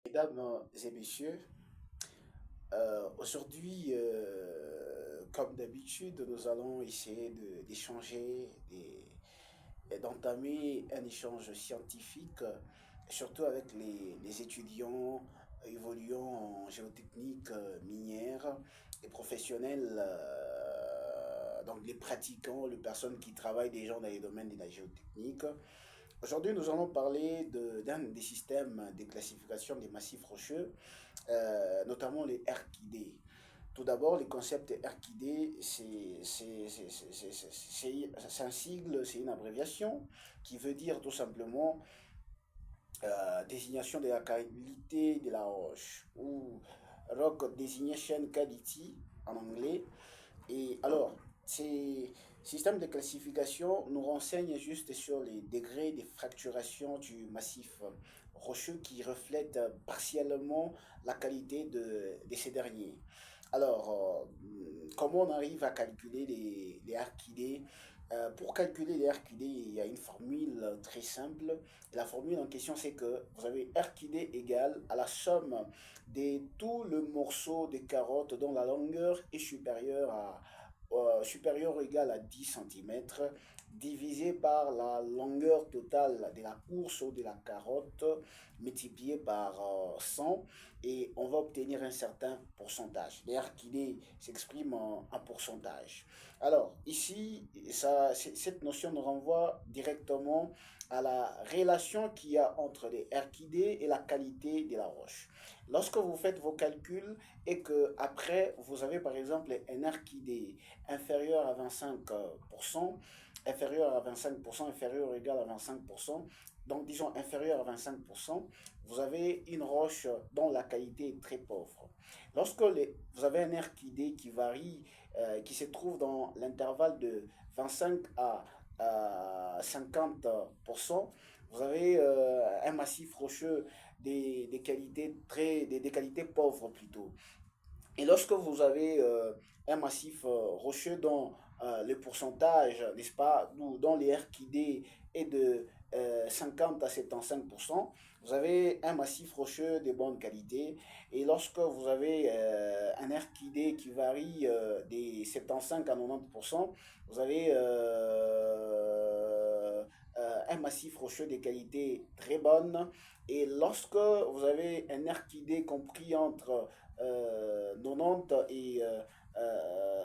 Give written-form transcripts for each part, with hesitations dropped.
Mesdames et messieurs, aujourd'hui, comme d'habitude, nous allons essayer d'échanger et d'entamer un échange scientifique, surtout avec les étudiants évoluant en géotechnique minière et professionnels, donc les pratiquants, les personnes qui travaillent déjà dans les domaines de la géotechnique. Aujourd'hui, nous allons parler d'un des systèmes de classification des massifs rocheux, notamment les RKD. Tout d'abord, le concept RKD, c'est un sigle, c'est une abréviation qui veut dire tout simplement désignation de la qualité de la roche ou Rock Designation Quality en anglais. Et alors, ces systèmes de classification nous renseignent juste sur les degrés de fracturation du massif rocheux qui reflètent partiellement la qualité de ces derniers. Alors, comment on arrive à calculer les RQD? Pour calculer les RQD, il y a une formule très simple. La formule en question, c'est que vous avez RQD égale à la somme de tout le morceau de carotte dont la longueur est supérieure ou égale à 10 cm, divisé par la longueur totale de la course ou de la carotte, multiplié par 100, et on va obtenir un certain pourcentage. L'air qu'il s'exprime en pourcentage. Alors, ici, cette notion nous renvoie directement à la relation qu'il y a entre les RQD et la qualité de la roche. Lorsque vous faites vos calculs et que après vous avez par exemple un RQD inférieur à 25%, inférieur à 25%, inférieur ou égal à 25%, donc disons inférieur à 25%, vous avez une roche dont la qualité est très pauvre. Lorsque vous avez un RQD qui varie, qui se trouve dans l'intervalle de 25 à 50%, vous avez un massif rocheux des qualités des qualités pauvres plutôt. Et lorsque vous avez un massif rocheux dont le pourcentage, n'est-ce pas, dont les RQD est de 50 à 75%, vous avez un massif rocheux de bonne qualité. Et lorsque vous avez un RQD qui varie des 75 à 90%, vous avez un massif rocheux de qualité très bonne. Et lorsque vous avez un RQD compris entre 90 et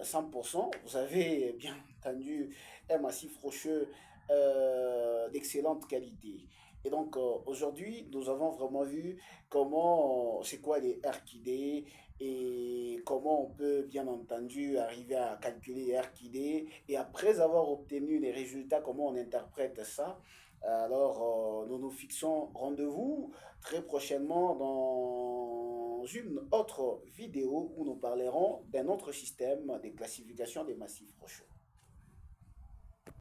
100%, vous avez bien entendu un massif rocheux d'excellente qualité. Et donc aujourd'hui, nous avons vraiment vu comment, c'est quoi les RQD et comment on peut bien entendu arriver à calculer les RQD. Et après avoir obtenu les résultats, comment on interprète ça. Alors, nous nous fixons rendez-vous très prochainement dans une autre vidéo où nous parlerons d'un autre système de classification des massifs rocheux.